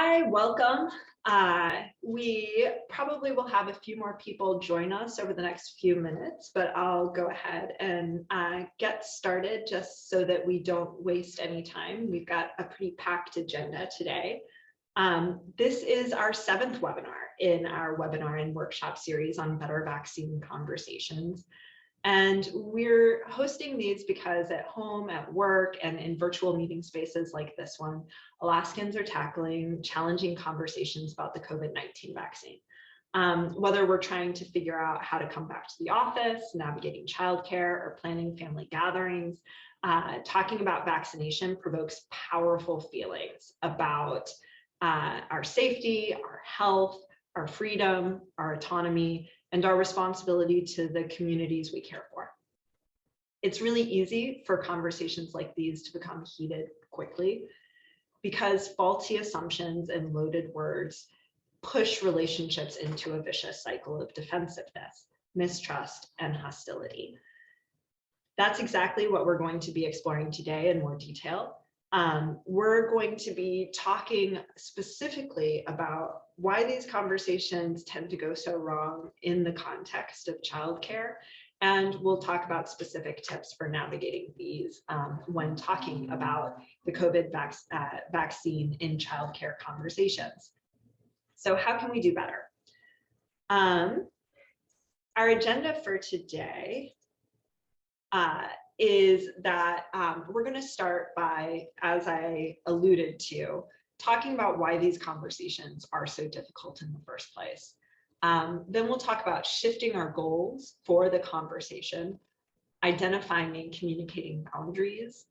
Hi, welcome. We probably will have a few more people join us over the next few minutes, but I'll go ahead and get started just so that we don't waste any time. We've got a pretty packed agenda today. This is our 7th webinar in our webinar and workshop series on better vaccine conversations. And we're hosting these because at home, at work, and in virtual meeting spaces like this one, Alaskans are tackling challenging conversations about the COVID-19 vaccine. Whether we're trying to figure out how to come back to the office, navigating childcare, or planning family gatherings, talking about vaccination provokes powerful feelings about our safety, our health, our freedom, our autonomy, and our responsibility to the communities we care for. It's really easy for conversations like these to become heated quickly because faulty assumptions and loaded words push relationships into a vicious cycle of defensiveness, mistrust, and hostility. That's exactly what we're going to be exploring today in more detail. We're going to be talking specifically about why these conversations tend to go so wrong in the context of childcare, and we'll talk about specific tips for navigating these when talking about the COVID vaccine in childcare conversations. So how can we do better? Our agenda for today is that we're going to start by, as I alluded to, talking about why these conversations are so difficult in the first place. Then we'll talk about shifting our goals for the conversation, identifying and communicating boundaries,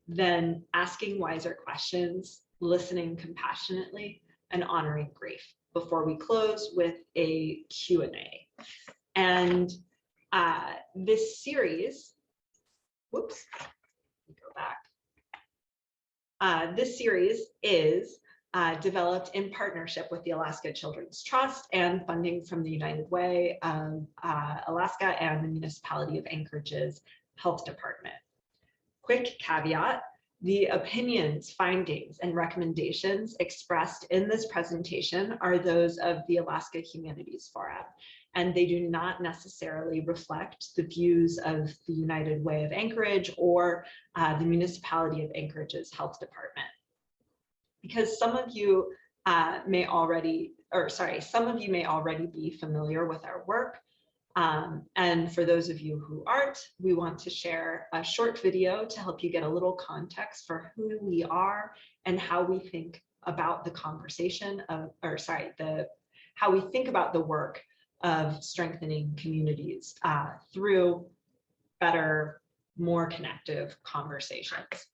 then asking wiser questions, listening compassionately, and honoring grief before we close with a Q&A. And this series, whoops, let me go back. This series is developed in partnership with the Alaska Children's Trust and funding from the United Way of Alaska and the Municipality of Anchorage's Health Department. Quick caveat, the opinions, findings, and recommendations expressed in this presentation are those of the Alaska Humanities Forum, and they do not necessarily reflect the views of the United Way of Anchorage or the Municipality of Anchorage's Health Department. Because some of you may already be familiar with our work. And for those of you who aren't, we want to share a short video to help you get a little context for who we are and how we think about the conversation of, how we think about the work of strengthening communities through better, more connective conversations.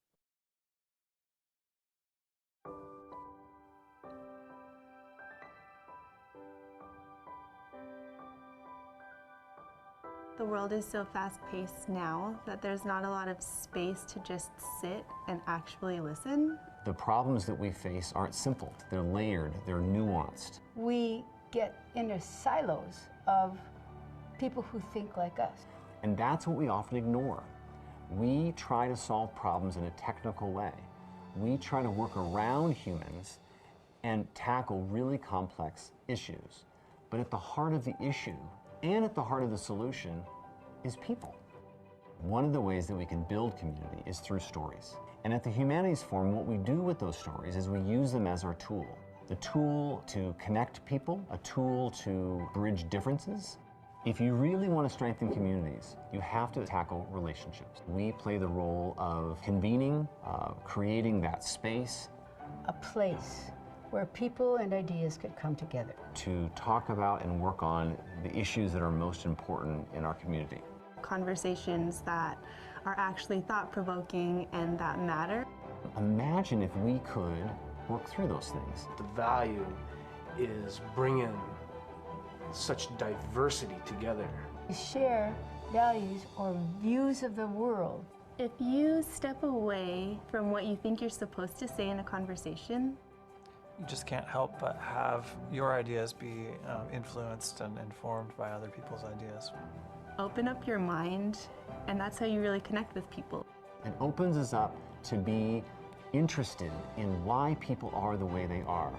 The world is so fast-paced now that there's not a lot of space to just sit and actually listen. The problems that we face aren't simple. They're layered, they're nuanced. We get into silos of people who think like us. And that's what we often ignore. We try to solve problems in a technical way. We try to work around humans and tackle really complex issues. But at the heart of the issue and at the heart of the solution is people. One of the ways that we can build community is through stories. And at the Humanities Forum, what we do with those stories is we use them as our tool. The tool to connect people, a tool to bridge differences. If you really want to strengthen communities, you have to tackle relationships. We play the role of convening, creating that space. A place where people and ideas could come together. To talk about and work on the issues that are most important in our community. Conversations that are actually thought-provoking and that matter. Imagine if we could work through those things. The value is bringing such diversity together. We share values or views of the world. If you step away from what you think you're supposed to say in a conversation, you just can't help but have your ideas be influenced and informed by other people's ideas. open up your mind, and that's how you really connect with people. It opens us up to be interested in why people are the way they are.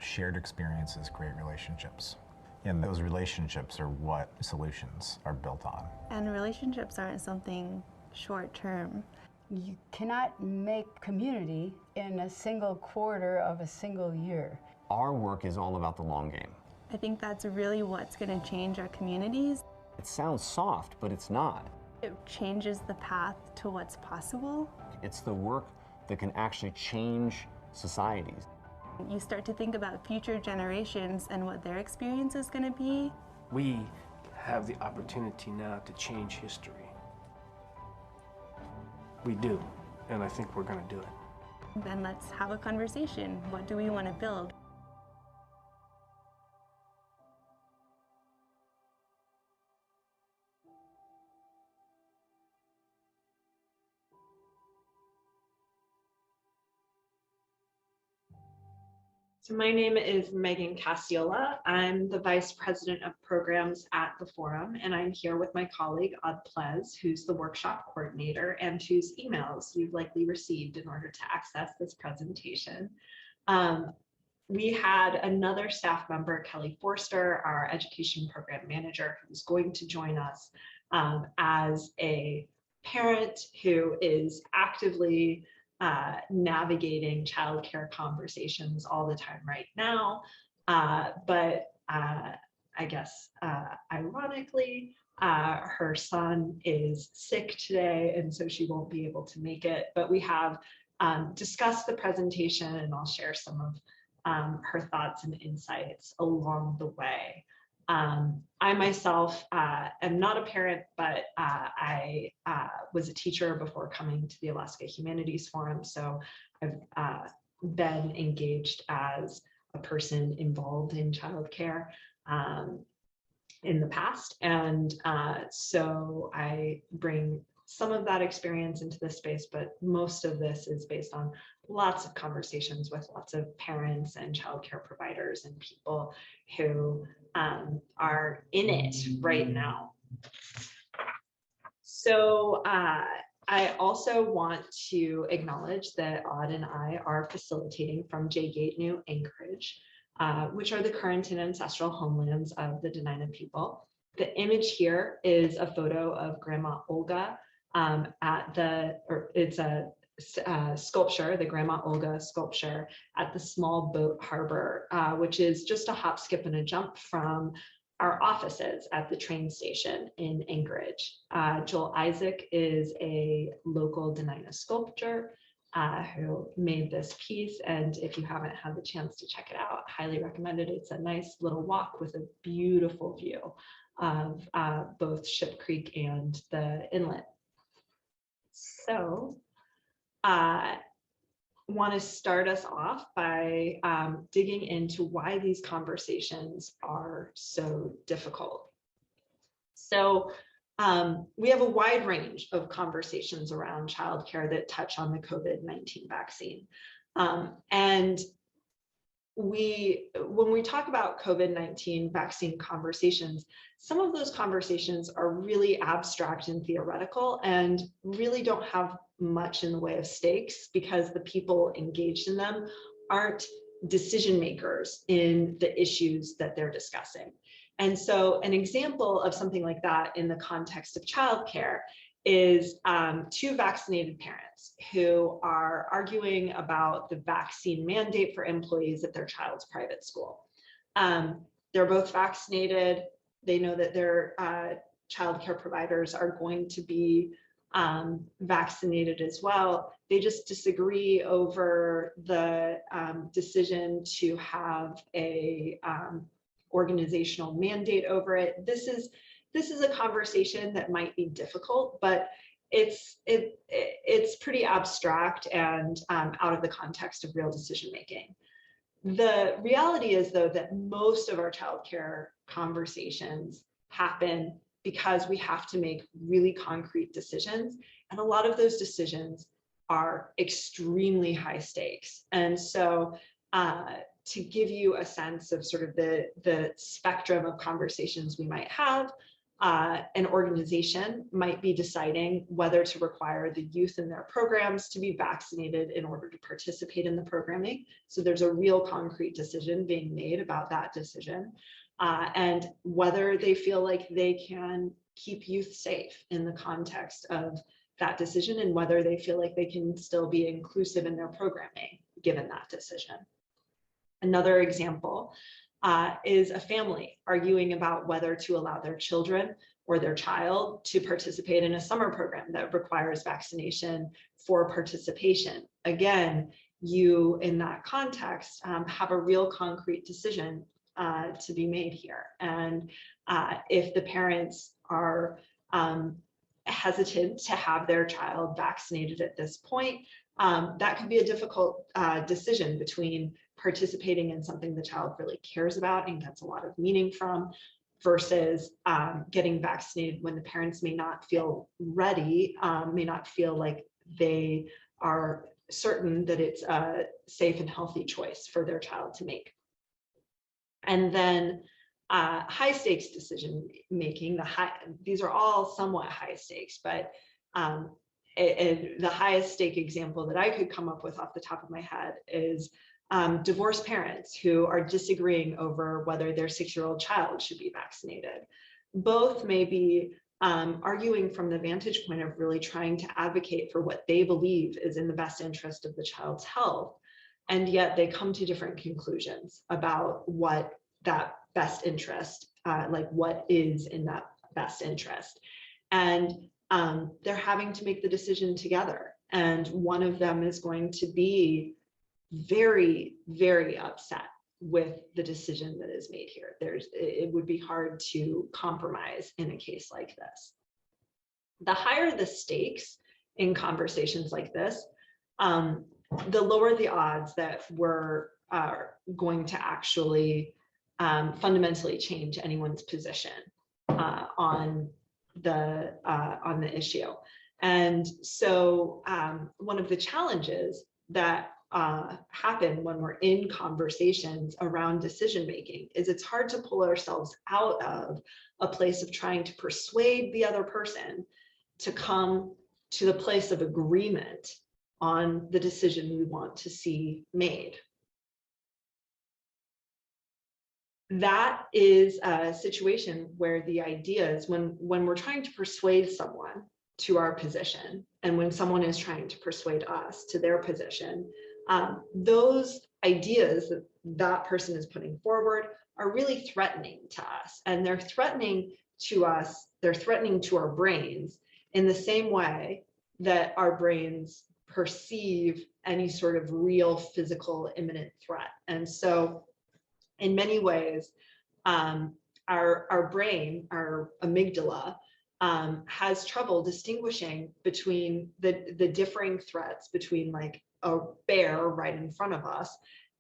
Shared experiences create relationships. And those relationships are what solutions are built on. And relationships aren't something short term. You cannot make community in a single quarter of a single year. Our work is all about the long game. I think that's really what's going to change our communities. It sounds soft, but it's not. It changes the path to what's possible. It's the work that can actually change societies. You start to think about future generations and what their experience is going to be. We have the opportunity now to change history. We do, and I think we're going to do it. Then let's have a conversation. What do we want to build? So my name is Megan Cassiola. I'm the Vice President of Programs at the Forum, and I'm here with my colleague, Odd Plez, who's the workshop coordinator and whose emails you've likely received in order to access this presentation. We had another staff member, Kelly Forster, our education program manager, who's going to join us as a parent who is actively navigating childcare conversations all the time right now. But I guess ironically, her son is sick today, and so she won't be able to make it. But we have discussed the presentation, and I'll share some of her thoughts and insights along the way. I myself am not a parent, but I was a teacher before coming to the Alaska Humanities Forum, so I've been engaged as a person involved in childcare in the past, and so I bring some of that experience into this space, but most of this is based on lots of conversations with lots of parents and childcare providers and people who are in it right now. So I also want to acknowledge that Odd and I are facilitating from J Gate New Anchorage, which are the current and ancestral homelands of the Dena'ina people. The image here is a photo of Grandma Olga it's a sculpture, the Grandma Olga sculpture at the Small Boat Harbor, which is just a hop, skip, and a jump from our offices at the train station in Anchorage. Joel Isaac is a local Dena'ina sculptor who made this piece, and if you haven't had the chance to check it out, highly recommend it. It's a nice little walk with a beautiful view of both Ship Creek and the inlet. So want to start us off by digging into why these conversations are so difficult. So we have a wide range of conversations around childcare that touch on the COVID-19 vaccine. And when we talk about COVID-19 vaccine conversations, some of those conversations are really abstract and theoretical and really don't have much in the way of stakes because the people engaged in them aren't decision makers in the issues that they're discussing. And so an example of something like that in the context of childcare is two vaccinated parents who are arguing about the vaccine mandate for employees at their child's private school. They're both vaccinated. They know that their childcare providers are going to be vaccinated as well. They just disagree over the decision to have a organizational mandate over it. This is a conversation that might be difficult, but it's pretty abstract and out of the context of real decision making. The reality is, though, that most of our childcare conversations happen because we have to make really concrete decisions, and a lot of those decisions are extremely high stakes. And so to give you a sense of sort of the spectrum of conversations we might have, an organization might be deciding whether to require the youth in their programs to be vaccinated in order to participate in the programming. So there's a real concrete decision being made about that decision, and whether they feel like they can keep youth safe in the context of that decision, and whether they feel like they can still be inclusive in their programming given that decision. Another example is a family arguing about whether to allow their children or their child to participate in a summer program that requires vaccination for participation. Again, you in that context have a real concrete decision to be made here. And if the parents are hesitant to have their child vaccinated at this point, that could be a difficult decision between participating in something the child really cares about and gets a lot of meaning from, versus getting vaccinated when the parents may not feel ready, may not feel like they are certain that it's a safe and healthy choice for their child to make. And then high stakes decision making, these are all somewhat high stakes, but the highest stake example that I could come up with off the top of my head is divorced parents who are disagreeing over whether their 6-year-old child should be vaccinated. Both may be arguing from the vantage point of really trying to advocate for what they believe is in the best interest of the child's health, and yet they come to different conclusions about what that best interest, like what is in that best interest. And they're having to make the decision together. And one of them is going to be very, very upset with the decision that is made here. It would be hard to compromise in a case like this. The higher the stakes in conversations like this, the lower the odds that we're going to actually fundamentally change anyone's position on the issue. And so one of the challenges that happen when we're in conversations around decision making is it's hard to pull ourselves out of a place of trying to persuade the other person to come to the place of agreement on the decision we want to see made. That is a situation where the ideas, when we're trying to persuade someone to our position, and when someone is trying to persuade us to their position, those ideas that that person is putting forward are really threatening to us, and they're threatening to us, they're threatening to our brains in the same way that our brains perceive any sort of real physical imminent threat. And so in many ways, our brain, our amygdala, has trouble distinguishing between the differing threats between like a bear right in front of us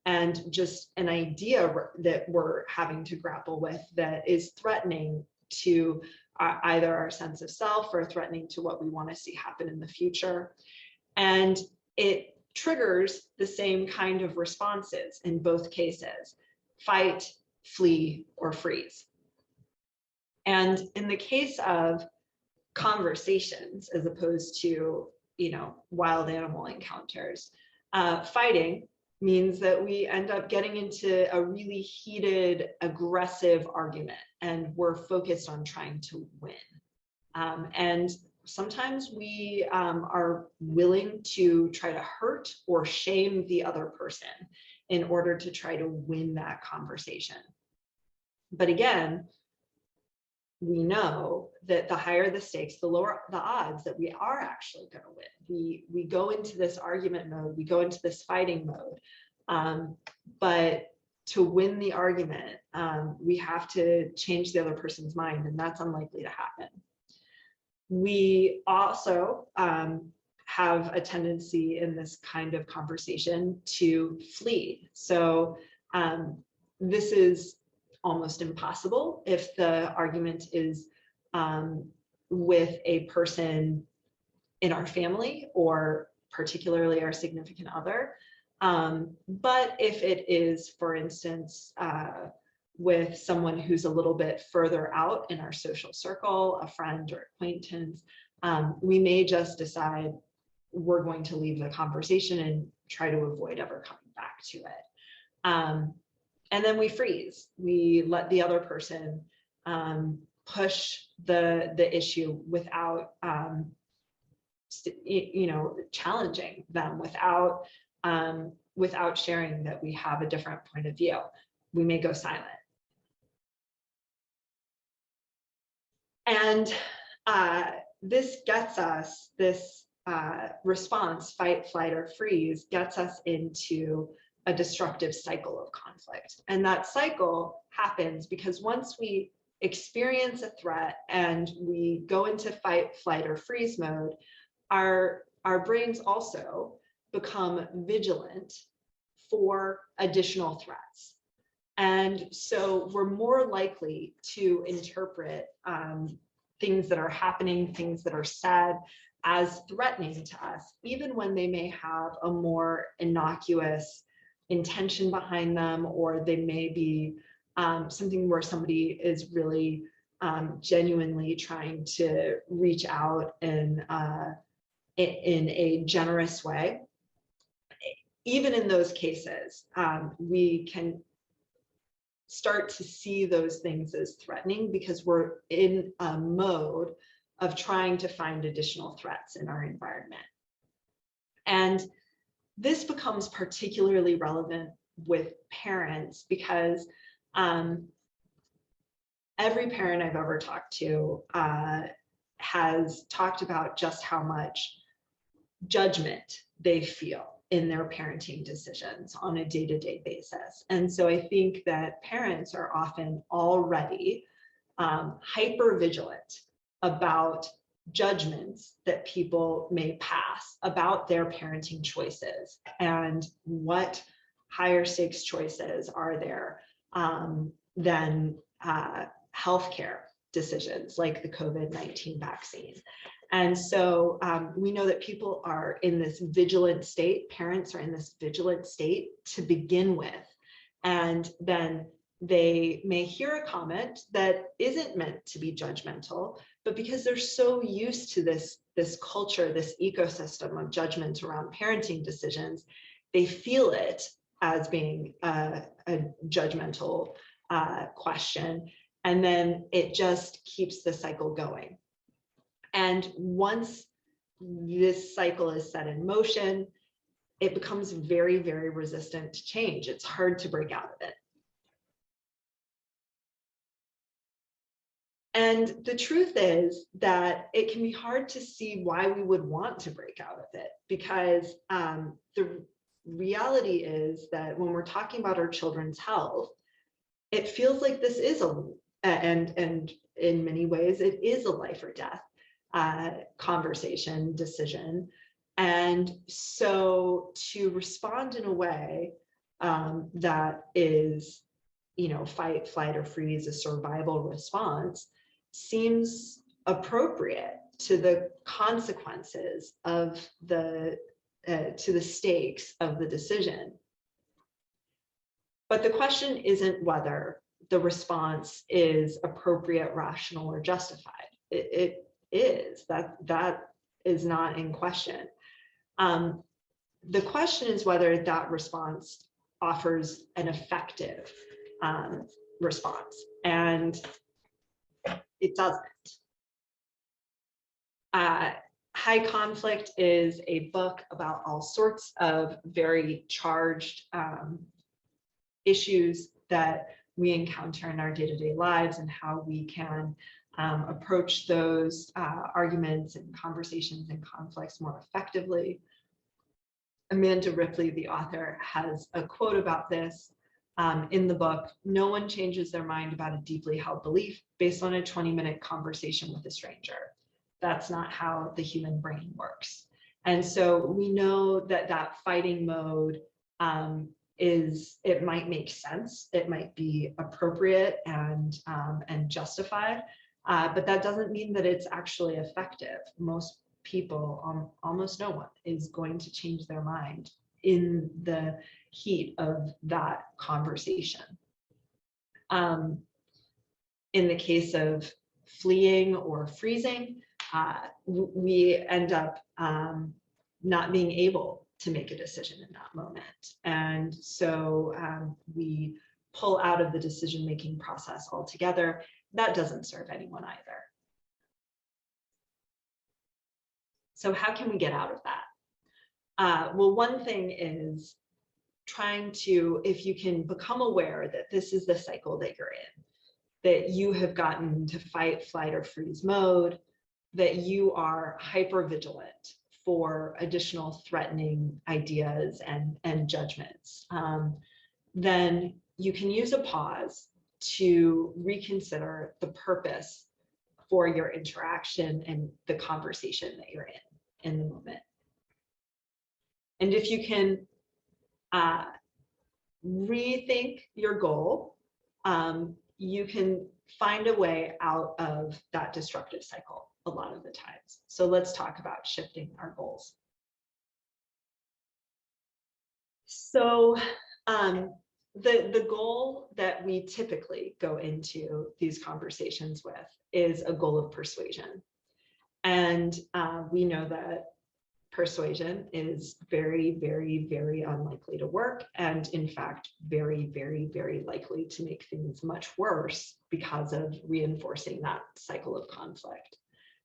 and just an idea that we're having to grapple with that is threatening to either our sense of self or threatening to what we want to see happen in the future. And it triggers the same kind of responses in both cases: fight, flee, or freeze. And in the case of conversations, as opposed to, wild animal encounters, fighting means that we end up getting into a really heated, aggressive argument, and we're focused on trying to win. And sometimes we are willing to try to hurt or shame the other person in order to try to win that conversation. But again, we know that the higher the stakes, the lower the odds that we are actually going to win. We go into this argument mode, we go into this fighting mode, but to win the argument, we have to change the other person's mind, and that's unlikely to happen. We also have a tendency in this kind of conversation to flee. So this is almost impossible if the argument is with a person in our family or particularly our significant other. But if it is, for instance, with someone who's a little bit further out in our social circle, a friend or acquaintance, we may just decide we're going to leave the conversation and try to avoid ever coming back to it. And then we freeze. We let the other person push the issue without, challenging them, without sharing that we have a different point of view. We may go silent. And this gets us, this response, fight, flight, or freeze, gets us into a destructive cycle of conflict. And that cycle happens because once we experience a threat and we go into fight, flight, or freeze mode, our brains also become vigilant for additional threats. And so we're more likely to interpret things that are happening, things that are said, as threatening to us, even when they may have a more innocuous intention behind them, or they may be something where somebody is really genuinely trying to reach out in a generous way. Even in those cases, we can start to see those things as threatening because we're in a mode of trying to find additional threats in our environment. And this becomes particularly relevant with parents because every parent I've ever talked to has talked about just how much judgment they feel in their parenting decisions on a day-to-day basis. And so I think that parents are often already hyper vigilant about judgments that people may pass about their parenting choices and what higher stakes choices are there than healthcare decisions like the COVID-19 vaccine. And so we know that people are in this vigilant state, parents are in this vigilant state to begin with, and then they may hear a comment that isn't meant to be judgmental, but because they're so used to this culture, this ecosystem of judgment around parenting decisions, they feel it as being a judgmental question, and then it just keeps the cycle going. And once this cycle is set in motion, it becomes very, very resistant to change. It's hard to break out of it. And the truth is that it can be hard to see why we would want to break out of it, because the reality is that when we're talking about our children's health, it feels like this is and in many ways, it is a life or death conversation, decision. And so to respond in a way that is, fight, flight, or freeze, a survival response, seems appropriate to the consequences of to the stakes of the decision. But the question isn't whether the response is appropriate, rational, or justified. It is. That is not in question. The question is whether that response offers an effective response, and it doesn't. High Conflict is a book about all sorts of very charged issues that we encounter in our day-to-day lives and how we can approach those arguments and conversations and conflicts more effectively. Amanda Ripley, the author, has a quote about this in the book: "No one changes their mind about a deeply held belief based on a 20-minute conversation with a stranger. That's not how the human brain works." And so we know that that fighting mode it might make sense, it might be appropriate and justified, but that doesn't mean that it's actually effective. Most people, almost no one, is going to change their mind in the heat of that conversation. In the case of fleeing or freezing, we end up not being able to make a decision in that moment. And so we pull out of the decision-making process altogether. That doesn't serve anyone either. So how can we get out of that? Well, one thing is trying to, if you can become aware that this is the cycle that you're in, that you have gotten to fight, flight, or freeze mode, that you are hyper vigilant for additional threatening ideas and judgments, then you can use a pause to reconsider the purpose for your interaction and the conversation that you're in the moment. And if you can rethink your goal, you can find a way out of that destructive cycle a lot of the times. So let's talk about shifting our goals. So the goal that we typically go into these conversations with is a goal of persuasion. And we know that persuasion is very, very, very unlikely to work. And in fact, very, very, very likely to make things much worse because of reinforcing that cycle of conflict.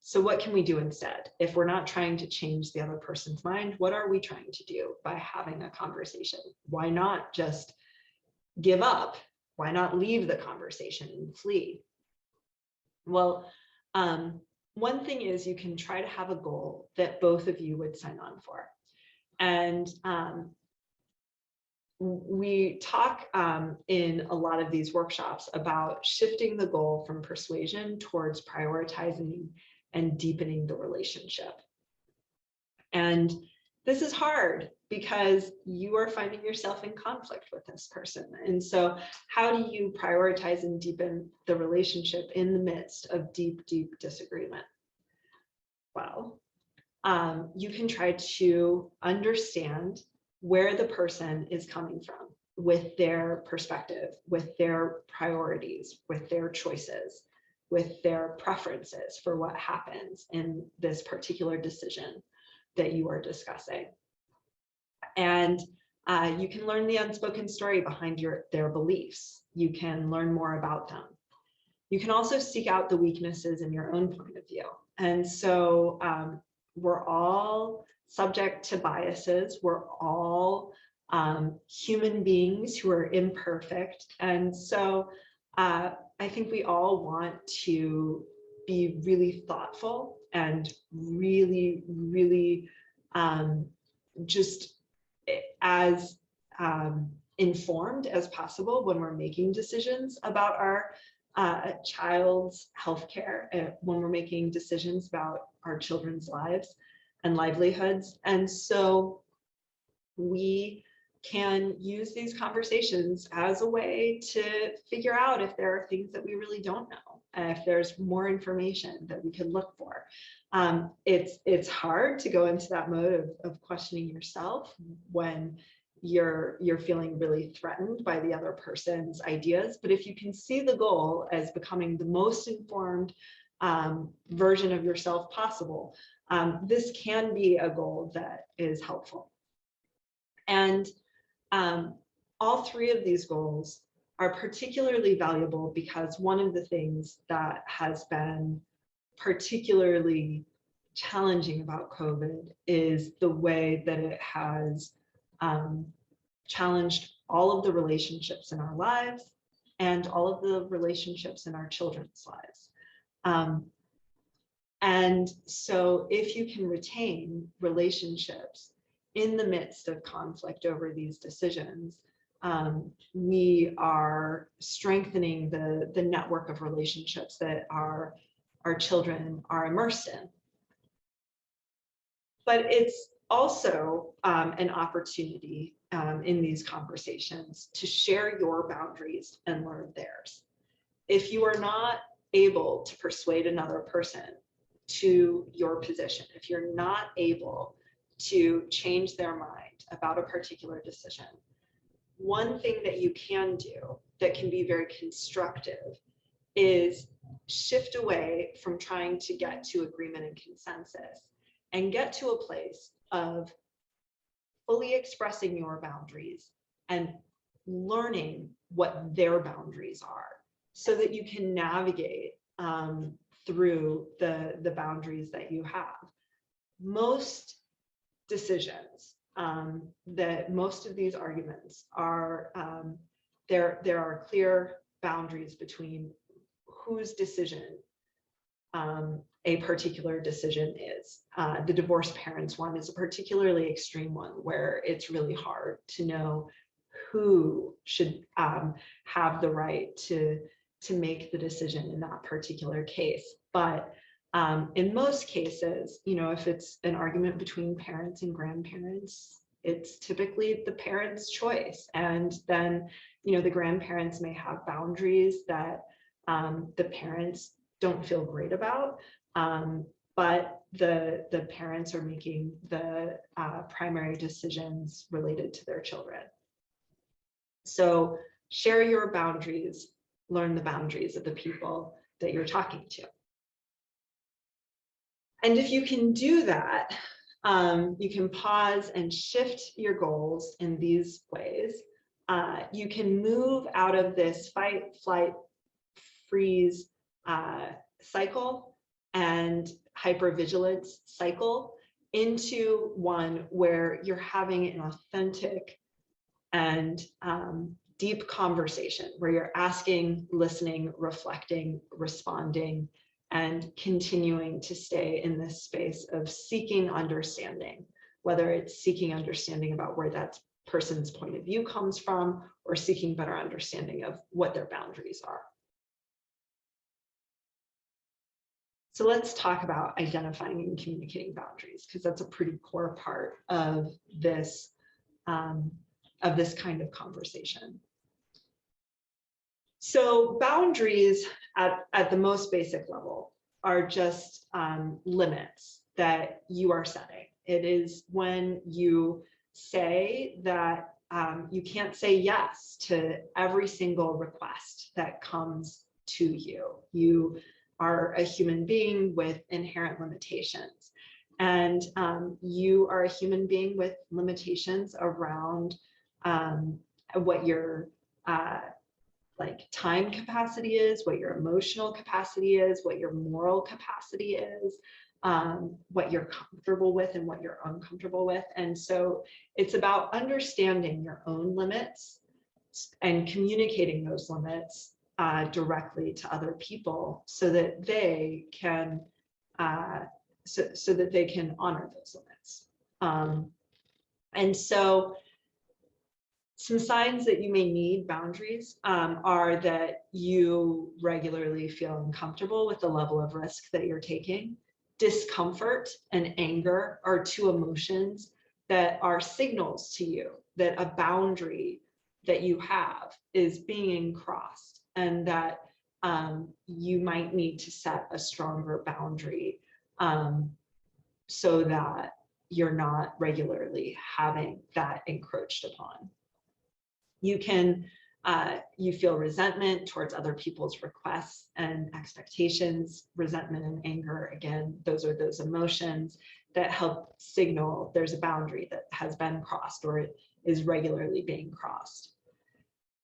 So what can we do instead? If we're not trying to change the other person's mind, what are we trying to do by having a conversation? Why not just give up? Why not leave the conversation and flee? Well, one thing is you can try to have a goal that both of you would sign on for. And we talk in a lot of these workshops about shifting the goal from persuasion towards prioritizing and deepening the relationship. And this is hard because you are finding yourself in conflict with this person. And so how do you prioritize and deepen the relationship in the midst of deep, deep disagreement? Well, you can try to understand where the person is coming from with their perspective, with their priorities, with their choices, with their preferences for what happens in this particular decision that you are discussing. And you can learn the unspoken story behind their beliefs. You can learn more about them. You can also seek out the weaknesses in your own point of view. And so we're all subject to biases. We're all human beings who are imperfect. And so I think we all want to be really thoughtful and really, really just as informed as possible when we're making decisions about our child's healthcare, when we're making decisions about our children's lives and livelihoods. And so we can use these conversations as a way to figure out if there are things that we really don't know, if there's more information that we could look for. It's hard to go into that mode of questioning yourself when you're feeling really threatened by the other person's ideas. But if you can see the goal as becoming the most informed version of yourself possible, this can be a goal that is helpful. And all three of these goals are particularly valuable because one of the things that has been particularly challenging about COVID is the way that it has challenged all of the relationships in our lives and all of the relationships in our children's lives. And so if you can retain relationships in the midst of conflict over these decisions, we are strengthening the network of relationships that our children are immersed in. But it's also an opportunity in these conversations to share your boundaries and learn theirs. If you are not able to persuade another person to your position, if you're not able to change their mind about a particular decision, one thing that you can do that can be very constructive is shift away from trying to get to agreement and consensus and get to a place of fully expressing your boundaries and learning what their boundaries are so that you can navigate through the boundaries that you have. Most decisions, that most of these arguments are, there are clear boundaries between whose decision a particular decision is. The divorced parents one is a particularly extreme one where it's really hard to know who should have the right to make the decision in that particular case. But in most cases, you know, if it's an argument between parents and grandparents, it's typically the parents' choice. And then, you know, the grandparents may have boundaries that the parents don't feel great about, but the parents are making the primary decisions related to their children. So share your boundaries, learn the boundaries of the people that you're talking to. And if you can do that, you can pause and shift your goals in these ways. You can move out of this fight, flight, freeze cycle and hypervigilance cycle into one where you're having an authentic and deep conversation where you're asking, listening, reflecting, responding, and continuing to stay in this space of seeking understanding, whether it's seeking understanding about where that person's point of view comes from or seeking better understanding of what their boundaries are. So let's talk about identifying and communicating boundaries, because that's a pretty core part of this kind of conversation. So boundaries at the most basic level are just limits that you are setting. It is when you say that you can't say yes to every single request that comes to you. You are a human being with inherent limitations. And you are a human being with limitations around what your like time capacity is, what your emotional capacity is, what your moral capacity is, what you're comfortable with and what you're uncomfortable with. And so it's about understanding your own limits and communicating those limits directly to other people so that they can so that they can honor those limits. And so some signs that you may need boundaries are that you regularly feel uncomfortable with the level of risk that you're taking. Discomfort and anger are two emotions that are signals to you that a boundary that you have is being crossed, and that you might need to set a stronger boundary so that you're not regularly having that encroached upon. You can, you feel resentment towards other people's requests and expectations. Resentment and anger, again, those are those emotions that help signal there's a boundary that has been crossed or it is regularly being crossed.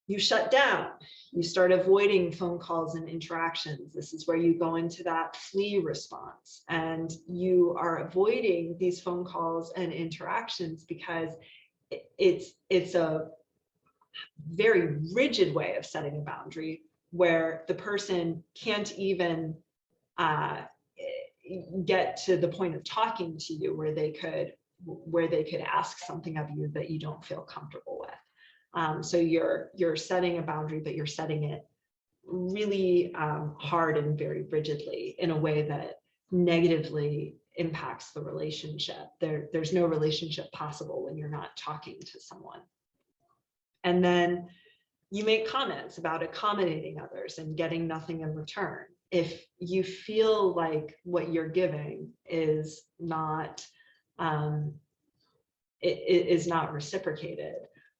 You shut down. You start avoiding phone calls and interactions. This is where you go into that flee response, and you are avoiding these phone calls and interactions because it's a very rigid way of setting a boundary where the person can't even get to the point of talking to you where they could ask something of you that you don't feel comfortable with. So you're setting a boundary, but you're setting it really hard and very rigidly in a way that negatively impacts the relationship. There's no relationship possible when you're not talking to someone. And then you make comments about accommodating others and getting nothing in return. If you feel like what you're giving is not, it is not reciprocated,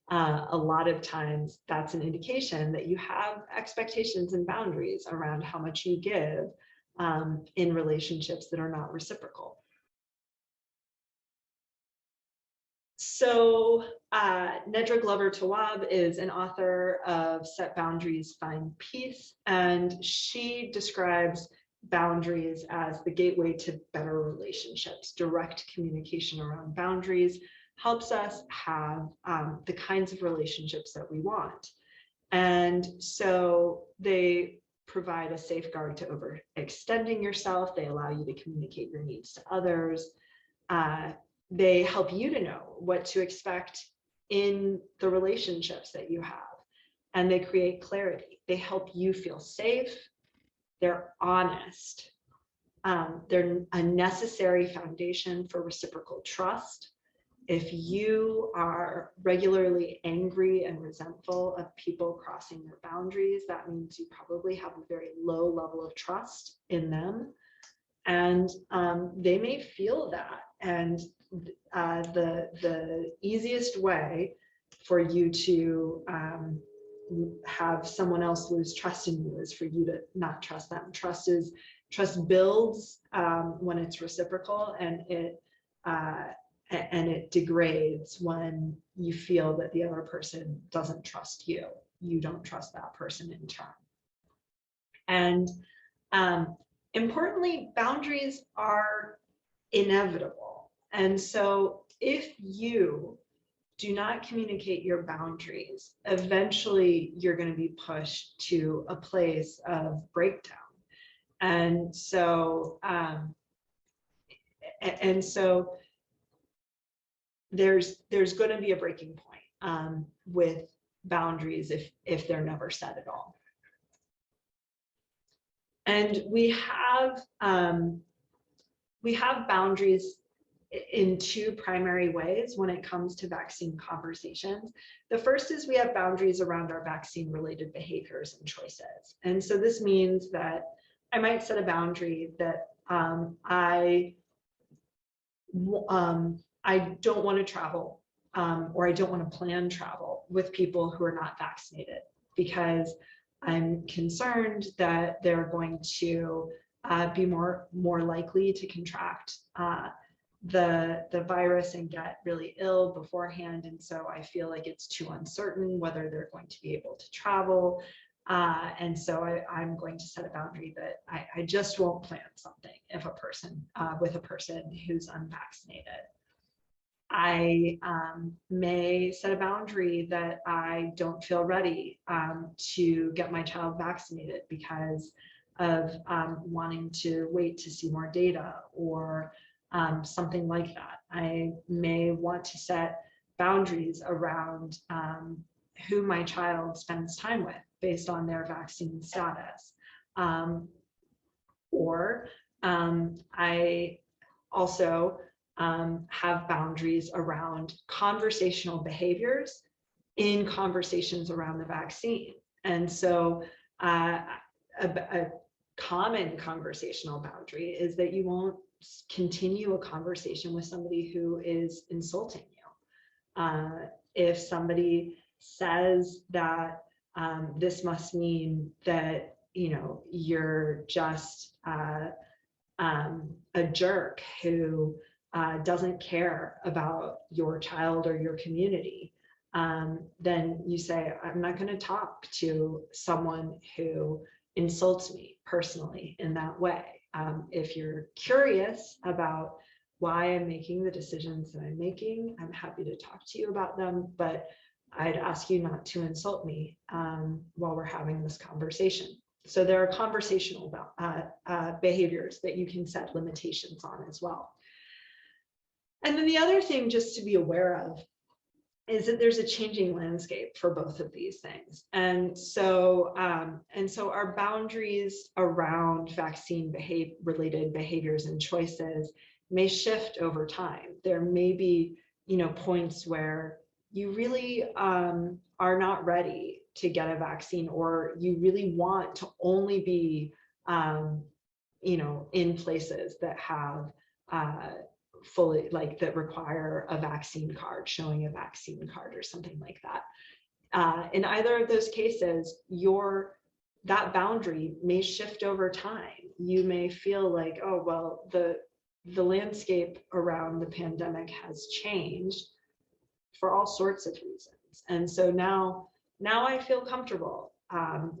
a lot of times that's an indication that you have expectations and boundaries around how much you give in relationships that are not reciprocal. So Nedra Glover Tawwab is an author of Set Boundaries, Find Peace, and she describes boundaries as the gateway to better relationships. Direct communication around boundaries helps us have the kinds of relationships that we want. And so they provide a safeguard to overextending yourself. They allow you to communicate your needs to others. They help you to know what to expect in the relationships that you have. And they create clarity. They help you feel safe. They're honest. They're a necessary foundation for reciprocal trust. If you are regularly angry and resentful of people crossing their boundaries, that means you probably have a very low level of trust in them. And they may feel that. And the easiest way for you to have someone else lose trust in you is for you to not trust them. Trust builds when it's reciprocal, and it degrades when you feel that the other person doesn't trust you. You don't trust that person in turn. And importantly, boundaries are inevitable. And so if you do not communicate your boundaries, eventually you're going to be pushed to a place of breakdown. And so there's going to be a breaking point with boundaries if they're never set at all. And we have boundaries in two primary ways when it comes to vaccine conversations. The first is we have boundaries around our vaccine-related behaviors and choices. And so this means that I might set a boundary that I don't want to travel or I don't want to plan travel with people who are not vaccinated, because I'm concerned that they're going to be more likely to contract the virus and get really ill beforehand. And so I feel like it's too uncertain whether they're going to be able to travel. And so I'm going to set a boundary that I just won't plan something if with a person who's unvaccinated. I may set a boundary that I don't feel ready to get my child vaccinated because of wanting to wait to see more data or something like that. I may want to set boundaries around who my child spends time with based on their vaccine status. Or I also have boundaries around conversational behaviors in conversations around the vaccine. And so a common conversational boundary is that you won't continue a conversation with somebody who is insulting you. If somebody says that this must mean that you're just a jerk who doesn't care about your child or your community, then you say, I'm not going to talk to someone who insults me personally in that way. If you're curious about why I'm making the decisions that I'm making, I'm happy to talk to you about them, but I'd ask you not to insult me while we're having this conversation. So there are conversational behaviors that you can set limitations on as well. And then the other thing just to be aware of is that there's a changing landscape for both of these things. And so our boundaries around vaccine-related behaviors and choices may shift over time. There may be, points where you really are not ready to get a vaccine, or you really want to only be, in places that have fully, like that require a vaccine card, showing a vaccine card or something like that. In either of those cases, that boundary may shift over time. You may feel like, oh, well, the landscape around the pandemic has changed for all sorts of reasons. And so now I feel comfortable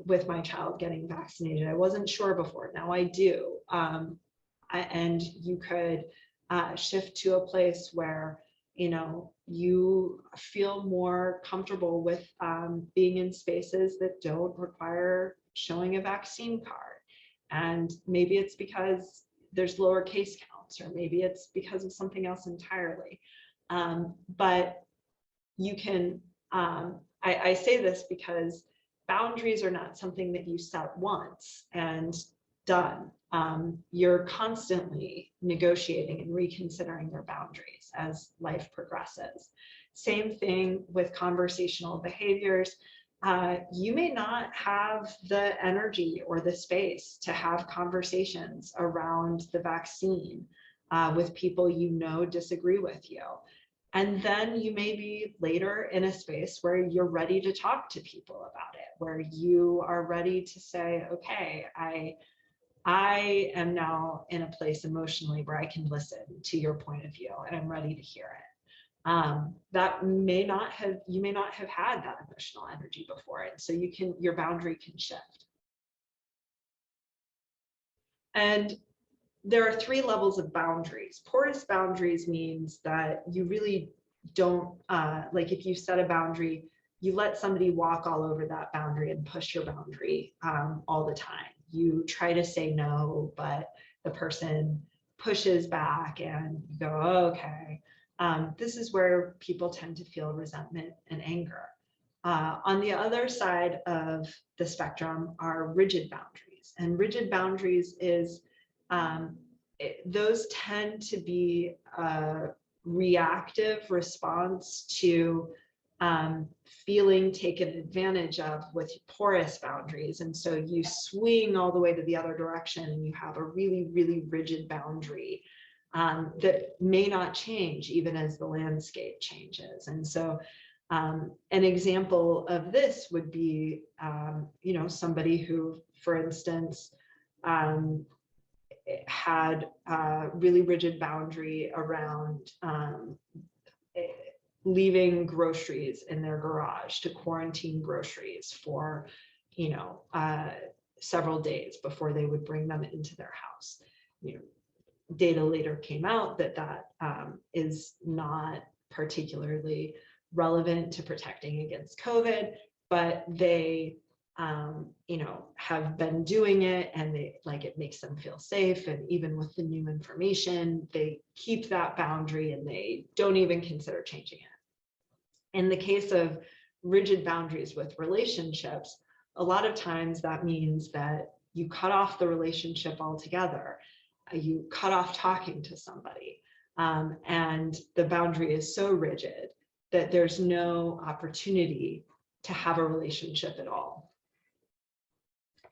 with my child getting vaccinated. I wasn't sure before, now I do. And you could shift to a place where, you know, you feel more comfortable with being in spaces that don't require showing a vaccine card. And maybe it's because there's lower case counts, or maybe it's because of something else entirely. But you can, I say this because boundaries are not something that you set once and done. You're constantly negotiating and reconsidering your boundaries as life progresses. Same thing with conversational behaviors. You may not have the energy or the space to have conversations around the vaccine with people you know disagree with you. And then you may be later in a space where you're ready to talk to people about it, where you are ready to say, okay, I am now in a place emotionally where I can listen to your point of view and I'm ready to hear it. That you may not have had that emotional energy before, and so your boundary can shift. And there are 3 levels of boundaries. Porous boundaries means that you really don't, like if you set a boundary, you let somebody walk all over that boundary and push your boundary all the time. You try to say no, but the person pushes back and you go, oh, okay. This is where people tend to feel resentment and anger. On the other side of the spectrum are rigid boundaries. And rigid boundaries is, those tend to be a reactive response to feeling taken advantage of with porous boundaries. And so you swing all the way to the other direction and you have a really, really rigid boundary that may not change even as the landscape changes. And so an example of this would be, you know, somebody who, for instance, had a really rigid boundary around leaving groceries in their garage, to quarantine groceries for, you know, several days before they would bring them into their house. You know, data later came out that is not particularly relevant to protecting against COVID, but they you know, have been doing it, and it makes them feel safe. And even with the new information, they keep that boundary and they don't even consider changing it. In the case of rigid boundaries with relationships, a lot of times that means that you cut off the relationship altogether. You cut off talking to somebody, and the boundary is so rigid that there's no opportunity to have a relationship at all.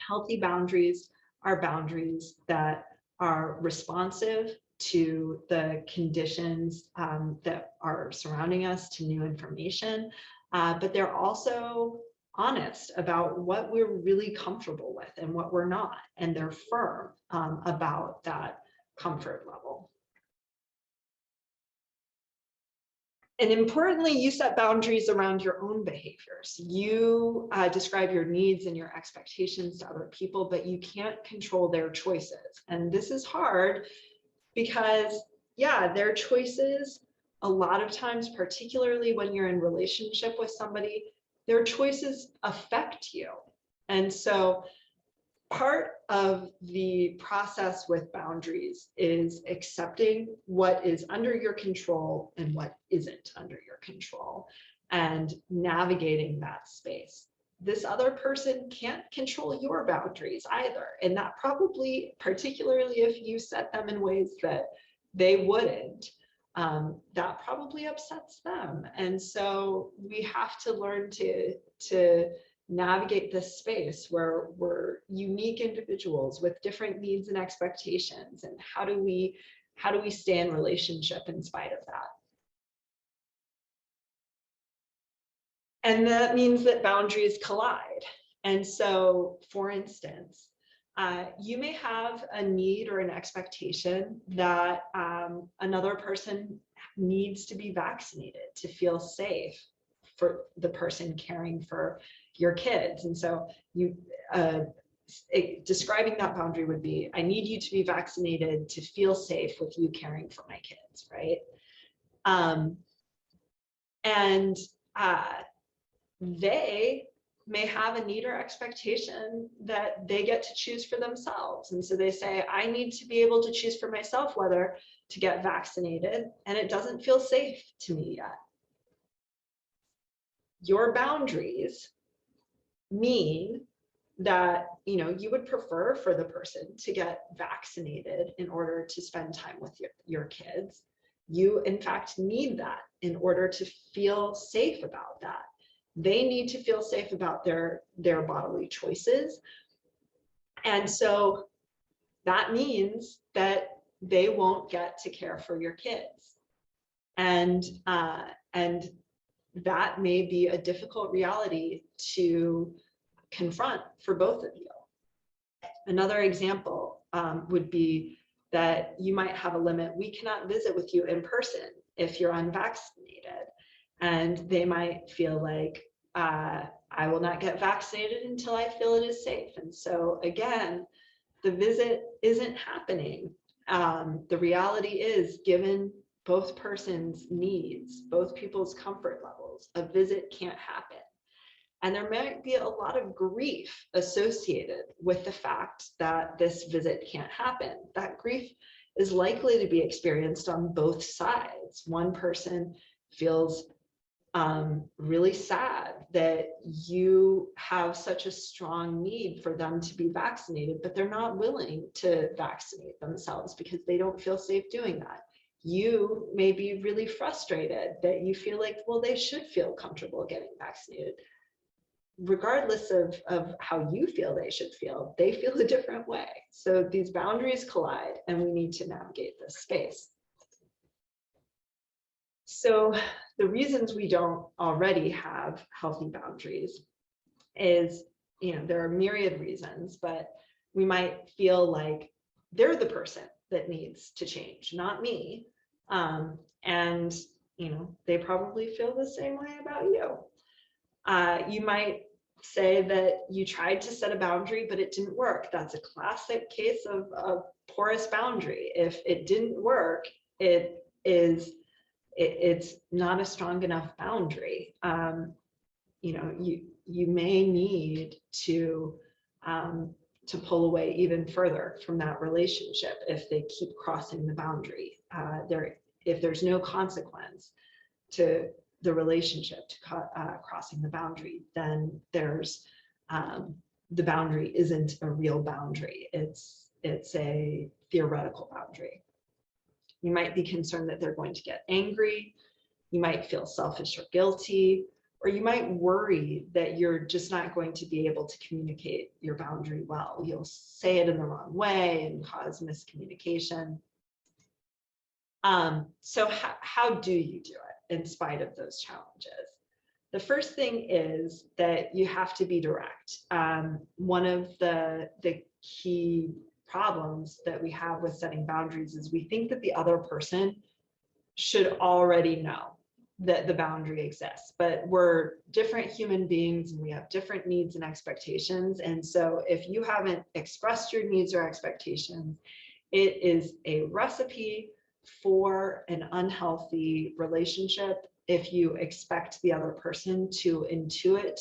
Healthy boundaries are boundaries that are responsive to the conditions that are surrounding us, to new information, but they're also honest about what we're really comfortable with and what we're not, and they're firm about that comfort level. And importantly, you set boundaries around your own behaviors. You describe your needs and your expectations to other people, but you can't control their choices. And this is hard because, yeah, their choices, a lot of times, particularly when you're in relationship with somebody, their choices affect you. And so part of the process with boundaries is accepting what is under your control and what isn't under your control, and navigating that space. This other person can't control your boundaries either. And that probably, particularly if you set them in ways that they wouldn't, that probably upsets them. And so we have to learn to navigate this space where we're unique individuals with different needs and expectations, and how do we how do we stay in relationship in spite of that? And that means that boundaries collide. And so, for instance, you may have a need or an expectation that another person needs to be vaccinated to feel safe for the person caring for your kids. And so describing that boundary would be, I need you to be vaccinated to feel safe with you caring for my kids, right? They may have a need or expectation that they get to choose for themselves. And so they say, I need to be able to choose for myself whether to get vaccinated, and it doesn't feel safe to me yet. Your boundaries mean that, you know, you would prefer for the person to get vaccinated in order to spend time with your kids. You, in fact, need that in order to feel safe about that. They need to feel safe about their bodily choices. And so that means that they won't get to care for your kids. And that may be a difficult reality to confront for both of you. Another example would be that you might have a limit. We cannot visit with you in person if you're unvaccinated. And they might feel like, I will not get vaccinated until I feel it is safe. And so again, the visit isn't happening. The reality is, given both persons' needs, both people's comfort levels, a visit can't happen. And there might be a lot of grief associated with the fact that this visit can't happen. That grief is likely to be experienced on both sides. One person feels really sad that you have such a strong need for them to be vaccinated, but they're not willing to vaccinate themselves because they don't feel safe doing that. You may be really frustrated that you feel like, well, they should feel comfortable getting vaccinated. Regardless of how you feel they should feel, they feel a different way. So these boundaries collide, and we need to navigate this space. So the reasons we don't already have healthy boundaries is, you know, there are myriad reasons, but we might feel like they're the person that needs to change, not me. And, you know, they probably feel the same way about you. You might say that you tried to set a boundary, but it didn't work. That's a classic case of a porous boundary. If it didn't work, it's not a strong enough boundary. You know, you may need to pull away even further from that relationship if they keep crossing the boundary. If there's no consequence to the relationship to crossing the boundary, then there's the boundary isn't a real boundary. It's a theoretical boundary. You might be concerned that they're going to get angry. You might feel selfish or guilty, or you might worry that you're just not going to be able to communicate your boundary well. You'll say it in the wrong way and cause miscommunication. So how do you do it in spite of those challenges? The first thing is that you have to be direct. One of the key problems that we have with setting boundaries is we think that the other person should already know that the boundary exists, but we're different human beings and we have different needs and expectations. And so if you haven't expressed your needs or expectations, it is a recipe for an unhealthy relationship if you expect the other person to intuit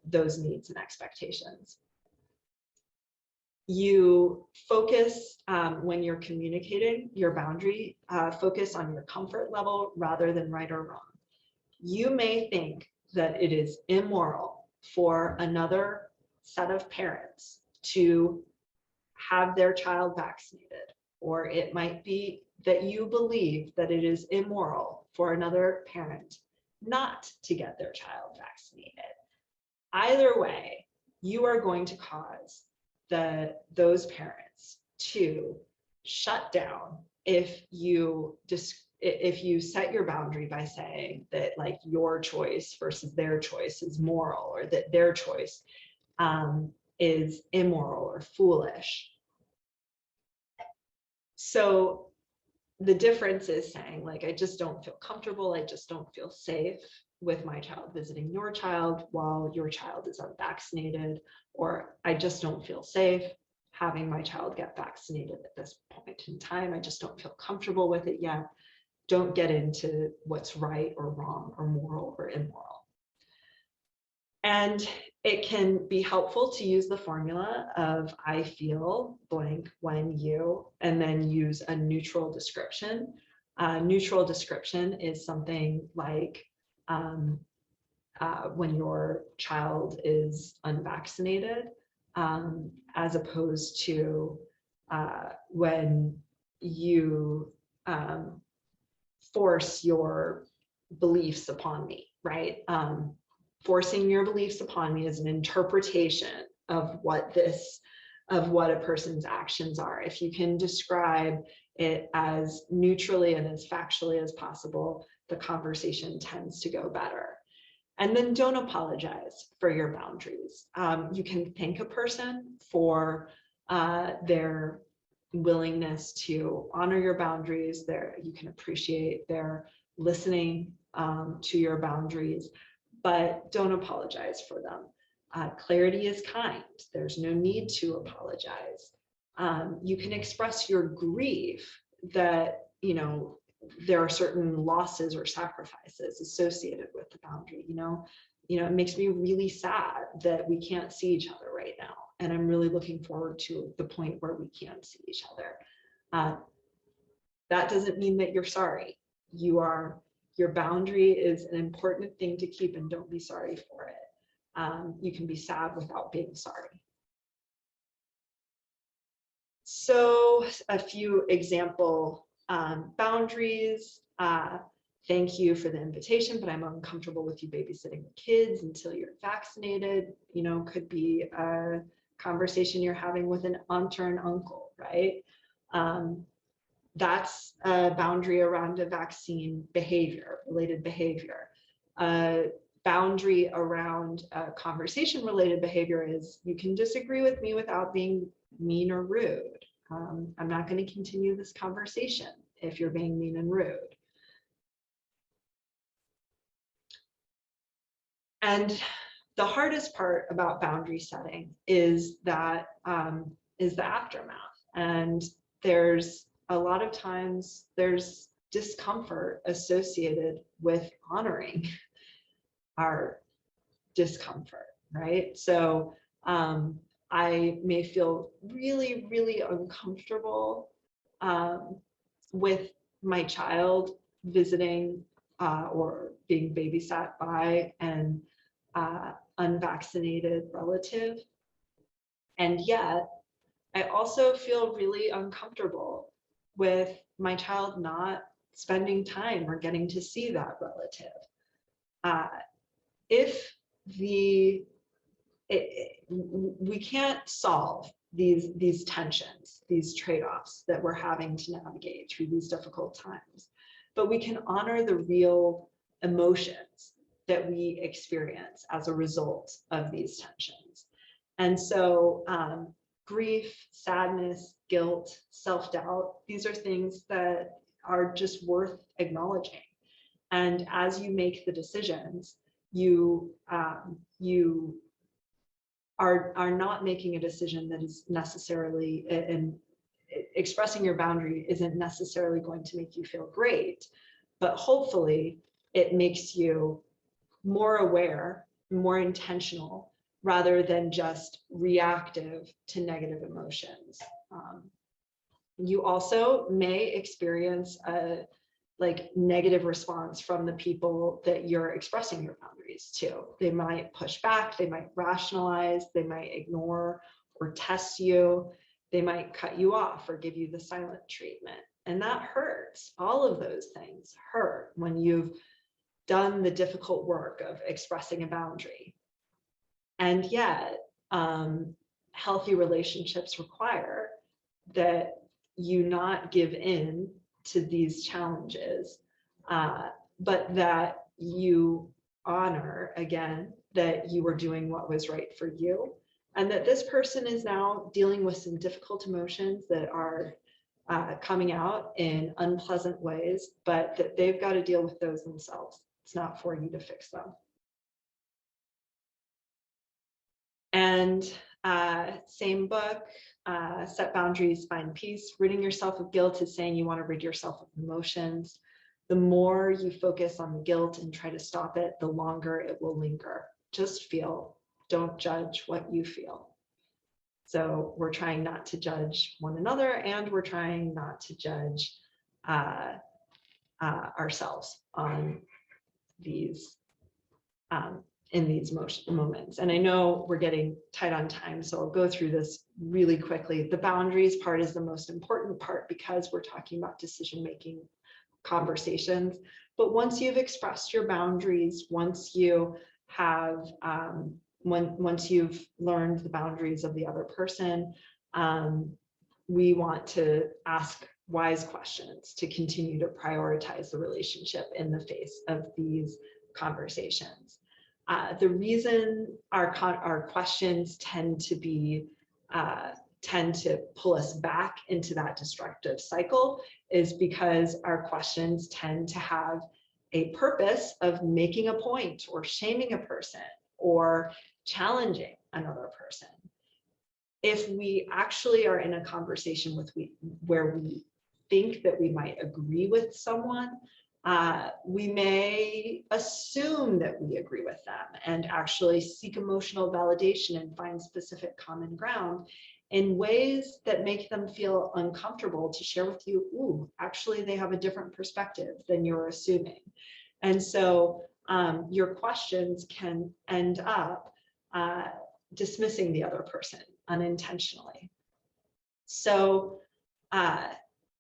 those needs and expectations. You focus, when you're communicating your boundary, focus on your comfort level rather than right or wrong. You may think that it is immoral for another set of parents to have their child vaccinated, or it might be that you believe that it is immoral for another parent not to get their child vaccinated. Either way, you are going to cause those parents to shut down if you set your boundary by saying that like your choice versus their choice is moral, or that their choice is immoral or foolish. So the difference is saying like, I just don't feel comfortable, I just don't feel safe with my child visiting your child while your child is unvaccinated, or I just don't feel safe having my child get vaccinated at this point in time. I just don't feel comfortable with it yet. Don't get into what's right or wrong or moral or immoral. And it can be helpful to use the formula of I feel blank when you, and then use a neutral description. Neutral description is something like when your child is unvaccinated, as opposed to when you force your beliefs upon me, right? Forcing your beliefs upon me is an interpretation of what a person's actions are. If you can describe it as neutrally and as factually as possible, the conversation tends to go better. And then don't apologize for your boundaries. You can thank a person for their willingness to honor your boundaries. You can appreciate their listening to your boundaries, but don't apologize for them. Clarity is kind. There's no need to apologize. You can express your grief that, there are certain losses or sacrifices associated with the boundary. It makes me really sad that we can't see each other right now, and I'm really looking forward to the point where we can see each other. That doesn't mean that you're sorry. Your boundary is an important thing to keep, and don't be sorry for it. You can be sad without being sorry. So a few example boundaries. Thank you for the invitation, but I'm uncomfortable with you babysitting the kids until you're vaccinated. Could be a conversation you're having with an aunt or an uncle, right? That's a boundary around a vaccine related behavior. A boundary around a conversation related behavior is you can disagree with me without being mean or rude. I'm not going to continue this conversation if you're being mean and rude. And the hardest part about boundary setting is the aftermath. And there's a lot of times there's discomfort associated with honoring our discomfort, right? So I may feel really, really uncomfortable with my child visiting or being babysat by an unvaccinated relative. And yet, I also feel really uncomfortable with my child not spending time or getting to see that relative. We can't solve these tensions, these trade-offs that we're having to navigate through these difficult times, but we can honor the real emotions that we experience as a result of these tensions. And so grief, sadness, guilt, self-doubt, these are things that are just worth acknowledging. And as you make the decisions, you are not making a decision that is necessarily, and expressing your boundary isn't necessarily going to make you feel great, but hopefully it makes you more aware, more intentional, rather than just reactive to negative emotions. You also may experience a negative response from the people that you're expressing your boundaries to. They might push back, they might rationalize, they might ignore or test you, they might cut you off or give you the silent treatment. And that hurts. All of those things hurt when you've done the difficult work of expressing a boundary. And yet, healthy relationships require that you not give in to these challenges, but that you honor, again, that you were doing what was right for you, and that this person is now dealing with some difficult emotions that are coming out in unpleasant ways, but that they've got to deal with those themselves. It's not for you to fix them. And same book, Set Boundaries, Find Peace. Ridding yourself of guilt is saying you want to rid yourself of emotions. The more you focus on the guilt and try to stop it, the longer it will linger. Just feel, don't judge what you feel. So we're trying not to judge one another, and we're trying not to judge ourselves on these in these moments. And I know we're getting tight on time, so I'll go through this really quickly. The boundaries part is the most important part because we're talking about decision-making conversations. But once you've expressed your boundaries, once you have once you've learned the boundaries of the other person, we want to ask wise questions to continue to prioritize the relationship in the face of these conversations. The reason our questions tend to pull us back into that destructive cycle is because our questions tend to have a purpose of making a point or shaming a person or challenging another person. If we actually are in a conversation where we think that we might agree with someone, we may assume that we agree with them and actually seek emotional validation and find specific common ground in ways that make them feel uncomfortable to share with you, ooh, actually they have a different perspective than you're assuming. And so your questions can end up dismissing the other person unintentionally. So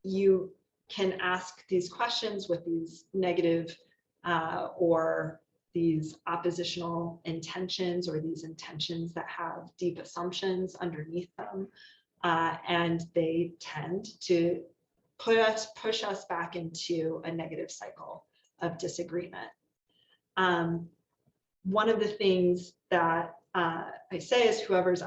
you can ask these questions with these negative or these oppositional intentions, or these intentions that have deep assumptions underneath them, and they tend to push us back into a negative cycle of disagreement. One of the things that I say is whoever's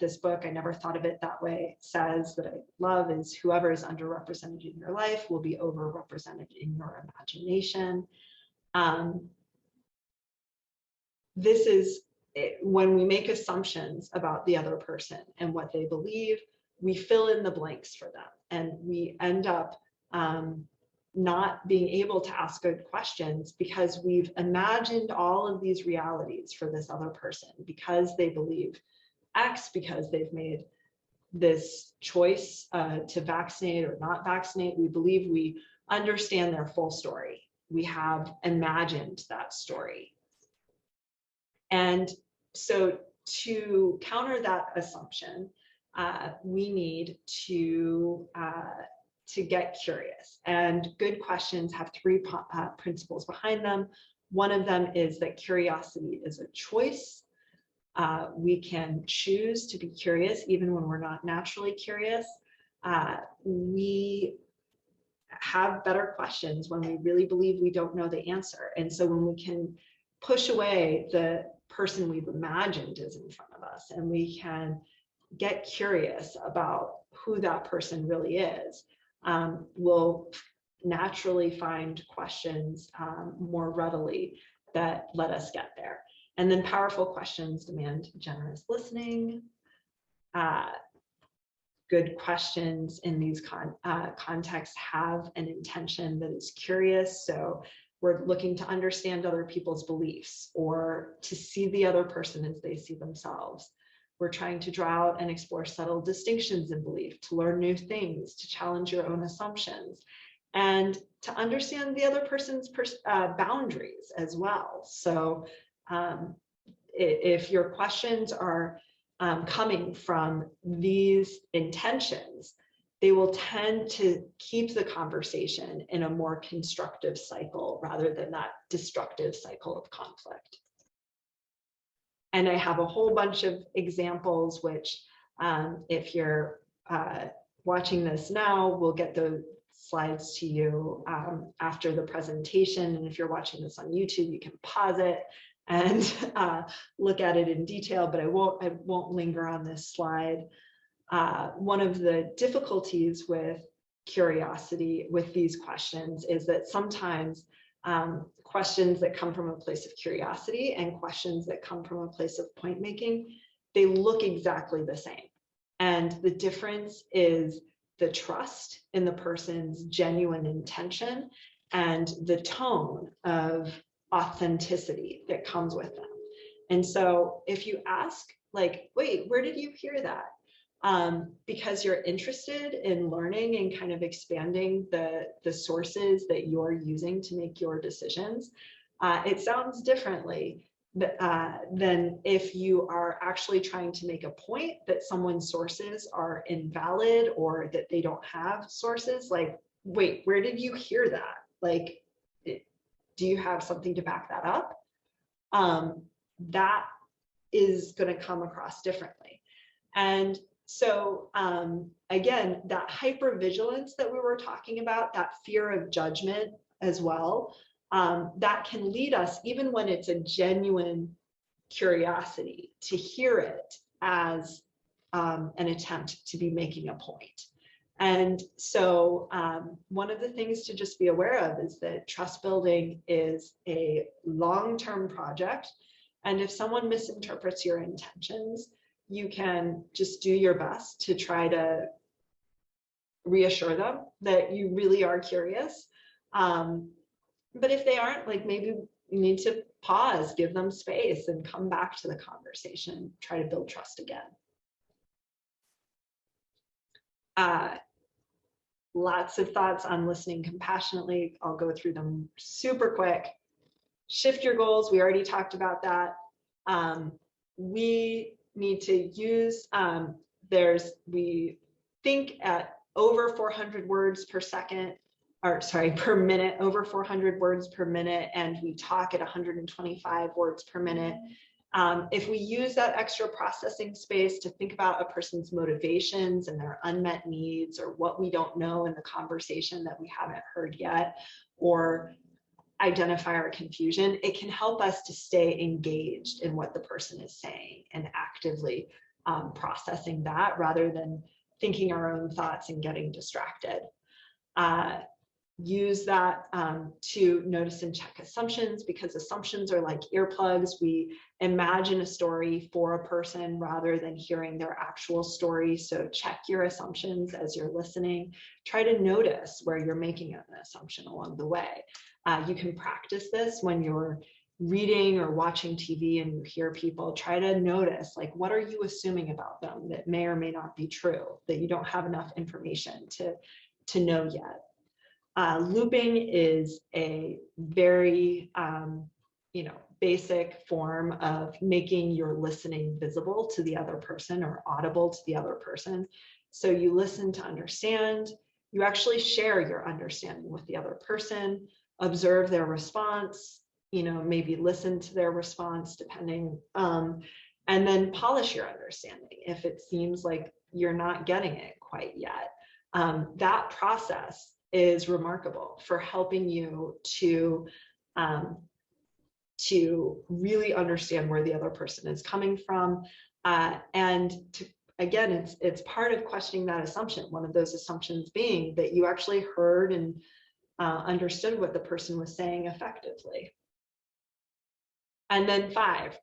this book, I never thought of it that way, says that I love is whoever is underrepresented in your life will be overrepresented in your imagination. This is when we make assumptions about the other person and what they believe, we fill in the blanks for them, and we end up not being able to ask good questions because we've imagined all of these realities for this other person because they believe X, because they've made this choice to vaccinate or not vaccinate. We believe we understand their full story. We have imagined that story. And so to counter that assumption, we need to get curious. And good questions have three principles behind them. One of them is that curiosity is a choice. We can choose to be curious even when we're not naturally curious. We have better questions when we really believe we don't know the answer. And so when we can push away the person we've imagined is in front of us, and we can get curious about who that person really is, we'll naturally find questions more readily that let us get there. And then powerful questions demand generous listening. Good questions in these contexts have an intention that is curious. So we're looking to understand other people's beliefs or to see the other person as they see themselves. We're trying to draw out and explore subtle distinctions in belief, to learn new things, to challenge your own assumptions, and to understand the other person's boundaries as well. So if your questions are coming from these intentions, they will tend to keep the conversation in a more constructive cycle rather than that destructive cycle of conflict. And I have a whole bunch of examples, which if you're watching this now, we'll get the slides to you after the presentation. And if you're watching this on YouTube, you can pause it and look at it in detail, but I won't linger on this slide. One of the difficulties with curiosity with these questions is that sometimes questions that come from a place of curiosity and questions that come from a place of point making, they look exactly the same. And the difference is the trust in the person's genuine intention and the tone of authenticity that comes with them. And so if you ask, like, wait, where did you hear that? Because you're interested in learning and kind of expanding the sources that you're using to make your decisions, it sounds differently than if you are actually trying to make a point that someone's sources are invalid or that they don't have sources. Like, wait, where did you hear that? Like, do you have something to back that up? That is going to come across differently. And so again, that hypervigilance that we were talking about, that fear of judgment as well, that can lead us, even when it's a genuine curiosity, to hear it as an attempt to be making a point. And so one of the things to just be aware of is that trust building is a long-term project. And if someone misinterprets your intentions, you can just do your best to try to reassure them that you really are curious. But if they aren't, like, maybe you need to pause, give them space, and come back to the conversation, try to build trust again. Lots of thoughts on listening compassionately. I'll go through them super quick. Shift your goals. We already talked about that. We need to use, we think at over 400 words per second, or sorry, per minute, over 400 words per minute, and we talk at 125 words per minute. If we use that extra processing space to think about a person's motivations and their unmet needs, or what we don't know in the conversation that we haven't heard yet, or identify our confusion, it can help us to stay engaged in what the person is saying and actively processing that rather than thinking our own thoughts and getting distracted. Use that to notice and check assumptions, because assumptions are like earplugs. We imagine a story for a person rather than hearing their actual story. So check your assumptions as you're listening. Try to notice where you're making an assumption along the way. You can practice this when you're reading or watching TV and you hear people. Try to notice, like, what are you assuming about them that may or may not be true, that you don't have enough information to know yet. Looping is a very basic form of making your listening visible to the other person or audible to the other person. So you listen to understand, you actually share your understanding with the other person, observe their response, maybe listen to their response depending, and then polish your understanding if it seems like you're not getting it quite yet. That process is remarkable for helping you to really understand where the other person is coming from, and to, again, it's part of questioning that assumption. One of those assumptions being that you actually heard and understood what the person was saying effectively. And then 5,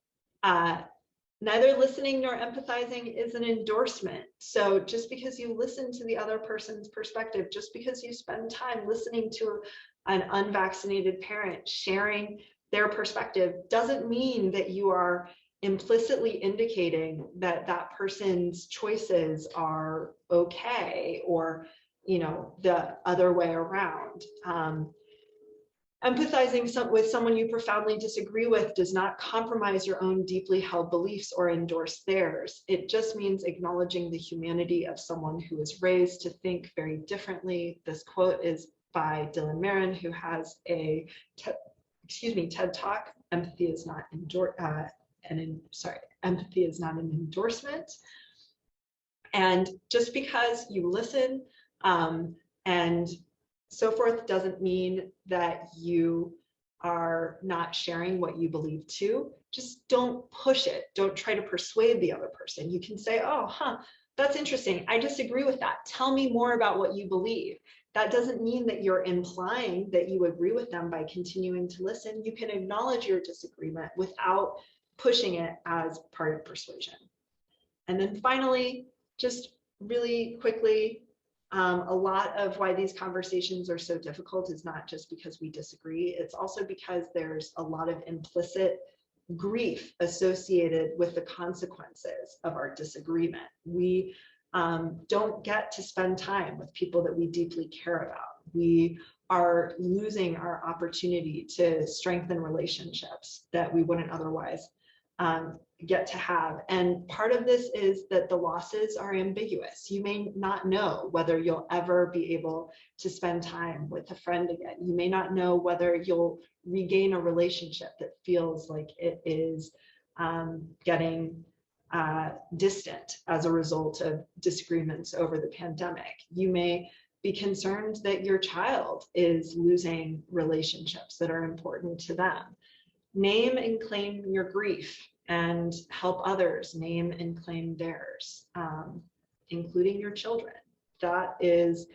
neither listening nor empathizing is an endorsement. So just because you listen to the other person's perspective, just because you spend time listening to an unvaccinated parent sharing their perspective, doesn't mean that you are implicitly indicating that that person's choices are okay, or the other way around. Empathizing with someone you profoundly disagree with does not compromise your own deeply held beliefs or endorse theirs. It just means acknowledging the humanity of someone who is raised to think very differently. This quote is by Dylan Marin, who has a TED Talk. Empathy is not empathy is not an endorsement. And just because you listen and so forth doesn't mean that you are not sharing what you believe too. Just don't push it. Don't try to persuade the other person. You can say, oh, that's interesting. I disagree with that. Tell me more about what you believe. That doesn't mean that you're implying that you agree with them by continuing to listen. You can acknowledge your disagreement without pushing it as part of persuasion. And then finally, just really quickly, a lot of why these conversations are so difficult is not just because we disagree, it's also because there's a lot of implicit grief associated with the consequences of our disagreement. We don't get to spend time with people that we deeply care about. We are losing our opportunity to strengthen relationships that we wouldn't otherwise get to have. And part of this is that the losses are ambiguous. You may not know whether you'll ever be able to spend time with a friend again. You may not know whether you'll regain a relationship that feels like it is getting distant as a result of disagreements over the pandemic. You may be concerned that your child is losing relationships that are important to them. Name and claim your grief and help others name and claim theirs, including your children. That is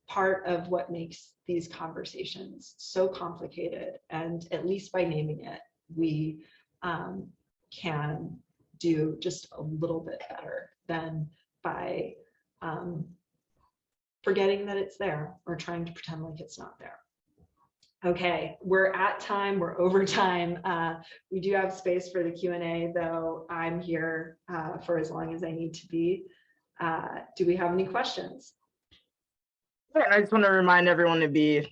part of what makes these conversations so complicated. And at least by naming it, we can do just a little bit better than by forgetting that it's there or trying to pretend like it's not there. Okay, we're at time, we're over time. We do have space for the Q&A, though I'm here for as long as I need to be. Do we have any questions? Yeah, I just want to remind everyone to be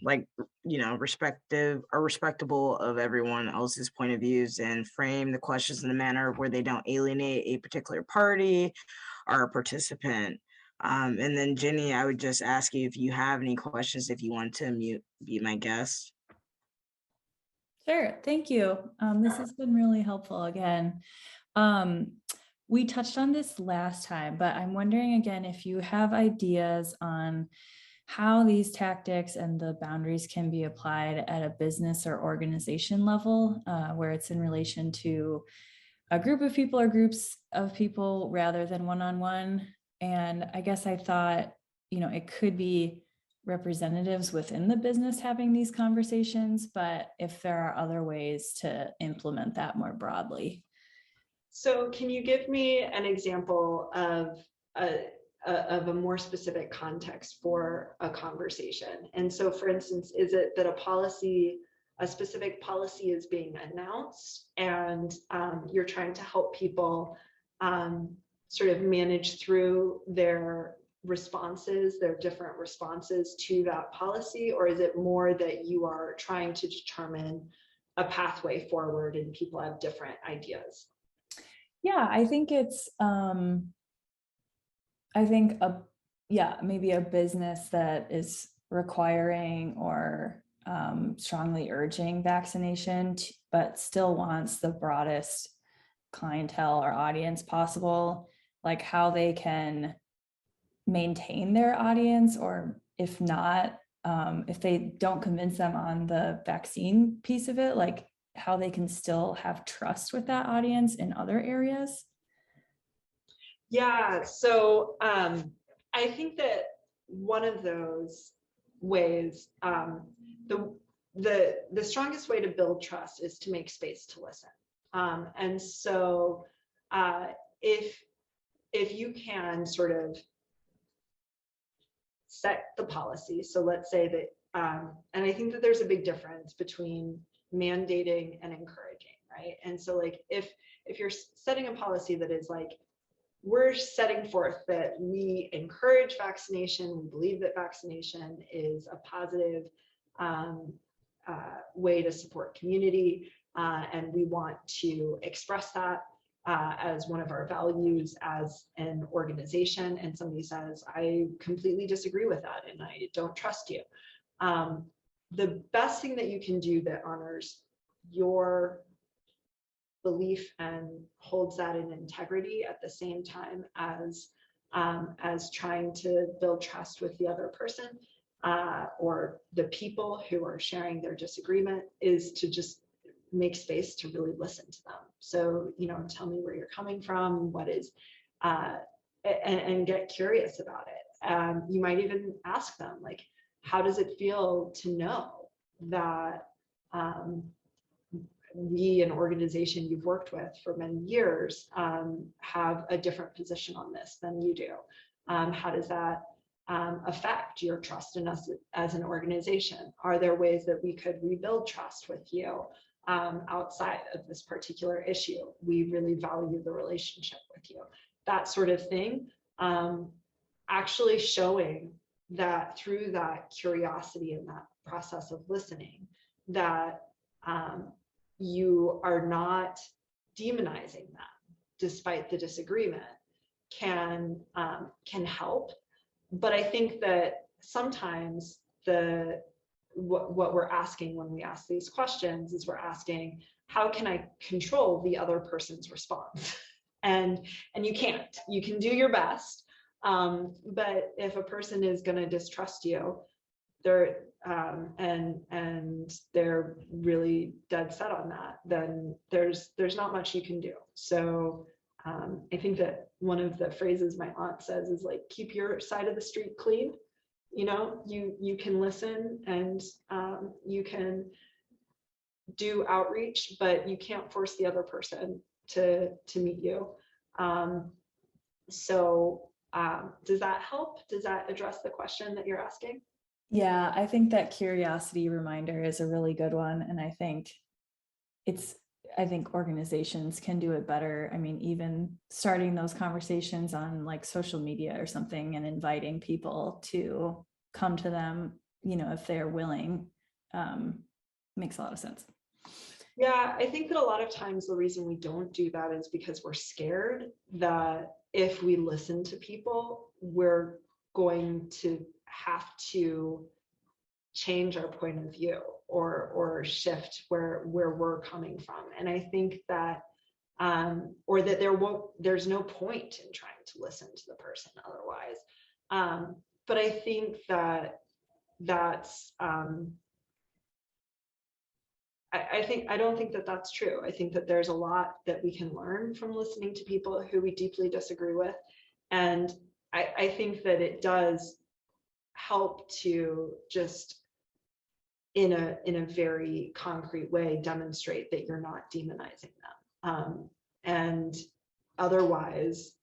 respectable of everyone else's point of views and frame the questions in a manner where they don't alienate a particular party or a participant. And then Jenny, I would just ask you if you have any questions, if you want to be my guest. Sure, thank you. This has been really helpful again. We touched on this last time, but I'm wondering again if you have ideas on how these tactics and the boundaries can be applied at a business or organization level, where it's in relation to a group of people or groups of people rather than one-on-one. And I guess I thought, it could be representatives within the business having these conversations, but if there are other ways to implement that more broadly. So can you give me an example of a more specific context for a conversation? And so, for instance, is it that a specific policy is being announced and you're trying to help people sort of manage through their different responses to that policy? Or is it more that you are trying to determine a pathway forward and people have different ideas? Yeah, I think it's, maybe a business that is requiring or strongly urging vaccination, but still wants the broadest clientele or audience possible, like how they can maintain their audience, or if not, if they don't convince them on the vaccine piece of it, like how they can still have trust with that audience in other areas. Yeah, so I think that one of those ways, the strongest way to build trust is to make space to listen. And so if you can sort of set the policy, so let's say that, and I think that there's a big difference between mandating and encouraging, right? And so like if you're setting a policy that is like, we're setting forth that we encourage vaccination, we believe that vaccination is a positive way to support community, and we want to express that as one of our values as an organization, and somebody says, I completely disagree with that and I don't trust you. The best thing that you can do that honors your belief and holds that in integrity at the same time as as trying to build trust with the other person or the people who are sharing their disagreement, is to just make space to really listen to them. So, tell me where you're coming from, what is, and get curious about it. You might even ask them, like, how does it feel to know that we, an organization you've worked with for many years, have a different position on this than you do? How does that affect your trust in us as an organization? Are there ways that we could rebuild trust with you outside of this particular issue? We really value the relationship with you. That sort of thing. Actually showing that through that curiosity and that process of listening, that you are not demonizing them despite the disagreement, can help. But I think that sometimes what we're asking when we ask these questions is we're asking, how can I control the other person's response? And you can't. You can do your best, but if a person is going to distrust you, and they're really dead set on that, then there's not much you can do. So I think that one of the phrases my aunt says is like, keep your side of the street clean. You can listen and you can do outreach, but you can't force the other person to meet you. Does that help? Does that address the question that you're asking? Yeah, I think that curiosity reminder is a really good one. And I think organizations can do it better. I mean, even starting those conversations on like social media or something and inviting people to come to them, if they're willing, makes a lot of sense. Yeah, I think that a lot of times the reason we don't do that is because we're scared that if we listen to people, we're going to have to change our point of view or shift where we're coming from. And I think that or that there's no point in trying to listen to the person otherwise. But I think that's I don't think that that's true. I think that there's a lot that we can learn from listening to people who we deeply disagree with. And I think that it does help to just in a very concrete way demonstrate that you're not demonizing them. And otherwise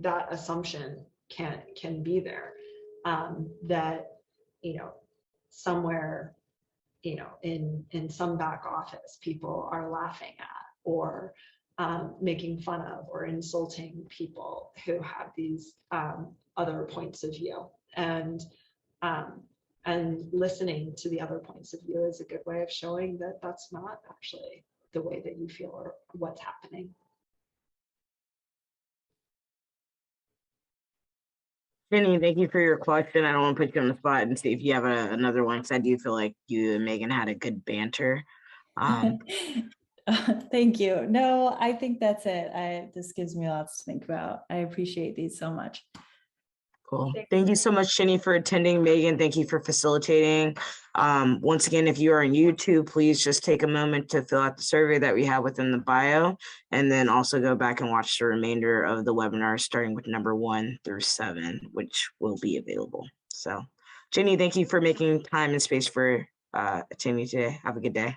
that assumption can be there, that somewhere in some back office, people are laughing at or making fun of or insulting people who have these other points of view. And listening to the other points of view is a good way of showing that that's not actually the way that you feel or what's happening. Jenny, thank you for your question. I don't want to put you on the spot and see if you have another one, because I do feel like you and Megan had a good banter. Thank you. No, I think that's it. This gives me lots to think about. I appreciate these so much. Cool. Thank you so much, Jenny, for attending. Megan, thank you for facilitating. Once again, if you are on YouTube, please just take a moment to fill out the survey that we have within the bio, and then also go back and watch the remainder of the webinar, starting with number 1 through 7, which will be available. So, Jenny, thank you for making time and space for attending today. Have a good day.